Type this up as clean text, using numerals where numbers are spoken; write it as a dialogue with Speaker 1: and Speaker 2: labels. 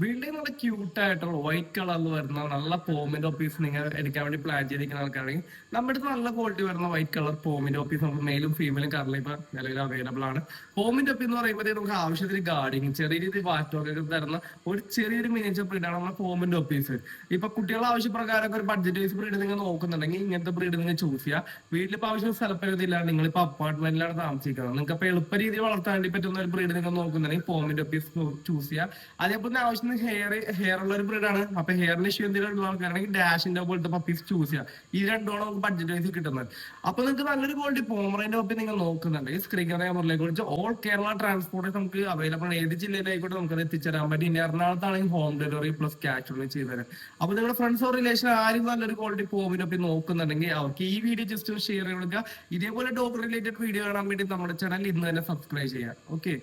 Speaker 1: വീട്ടിൽ നല്ല ക്യൂട്ട് ആയിട്ടുള്ള വൈറ്റ് കളറിൽ വരുന്ന നല്ല പോമിന്റെ ഓപ്പീസ് നിങ്ങൾ എടുക്കാൻ വേണ്ടി പ്ലാൻ ചെയ്തിരിക്കുന്ന ആൾക്കാണെങ്കിൽ നമ്മുടെ അടുത്ത് നല്ല ക്വാളിറ്റി വരുന്ന വൈറ്റ് കളർ പോമിന്റെ ഓപ്പീസ് നമുക്ക് മെയിലും ഫീമെയിലും കളറിൽ ഇപ്പൊ നിലവിൽ അവൈലബിൾ ആണ്. പോമിന്റെ ഒപ്പി എന്ന് പറയുമ്പോൾ നമുക്ക് ആവശ്യത്തിന് ഗാർഡിങ് ചെറിയ രീതിയിൽ വാറ്റൊക്കെ തരുന്ന ഒരു ചെറിയൊരു മിനിയേച്ചർ ബ്രീഡാണ് നമ്മുടെ പോമിന്റെ ഓപ്പീസ്. ഇപ്പൊ കുട്ടികളുടെ ആവശ്യപ്രകാരം ഒരു ബഡ്ജറ്റ് വൈസ് ബ്രീഡ് നിങ്ങൾ നോക്കുന്നുണ്ടെങ്കിൽ ഇങ്ങനത്തെ ബ്രീഡ് നിങ്ങൾ ചൂസ് ചെയ്യുക. വീട്ടിലിപ്പോ ആവശ്യം സ്ഥലപ്പരുതില്ല, നിങ്ങളിപ്പോ അപ്പാർട്ട്മെന്റിലാണ് താമസിക്കുന്നത്, നിങ്ങൾക്ക് ഇപ്പൊ എളുപ്പ രീതിയിൽ വളർത്താൻ വേണ്ടി പറ്റുന്ന ഒരു ബ്രീഡ് നിങ്ങൾ നോക്കുന്നുണ്ടെങ്കിൽ പോമിന്റെ ഒപ്പീസ് ചൂസ് ചെയ്യുക. അതേപോലെ ആവശ്യം ഹെയർ ഉള്ള ഒരു ബ്രീഡാണ്. അപ്പൊ ഹെയറിന് ഇഷ്യൂ എന്തെങ്കിലും ഉള്ള ആൾക്കാരാണെങ്കിൽ ഡാഷിന്റെ പോലത്തെ പപ്പീസ് ചൂസ് ചെയ്യാം. ഈ രണ്ടോളം നമുക്ക് ബഡ്ജറ്റ് വൈസ് കിട്ടുന്നത്. അപ്പൊ നിങ്ങൾക്ക് നല്ലൊരു ക്വാളിറ്റി പോമറേന്റെ പപ്പി നിങ്ങൾ നോക്കുന്നുണ്ട് സ്ക്രീൻ മുറിലേക്ക് വിളിച്ച് ഓൾ കേരള ട്രാൻസ്പോർട്ട് നമുക്ക് അവൈലബിൾ ആണ്. ഏത് ജില്ലയിലായിക്കോട്ടെ നമുക്ക് എത്തിച്ചേരാൻ പറ്റും. ഇനി എറണാകുളത്താണെങ്കിൽ home delivery plus cash on ചെയ്തുതരാം. അപ്പൊ നിങ്ങളുടെ ഫ്രണ്ട്സോ റിലേഷൻ ആരും നല്ലൊരു ക്വാളിറ്റി പോമിനൊപ്പി നോക്കുന്നുണ്ടെങ്കിൽ അവർക്ക് ഈ വീഡിയോ ജസ്റ്റ് ഷെയർ ചെയ്ത് കൊടുക്കുക. ഇതേപോലെ ഡോഗ് റിലേറ്റഡ് വീഡിയോ കാണാൻ വേണ്ടി നമ്മുടെ ചാനൽ ഇന്ന് തന്നെ സബ്സ്ക്രൈബ് ചെയ്യാം. ഓക്കെ.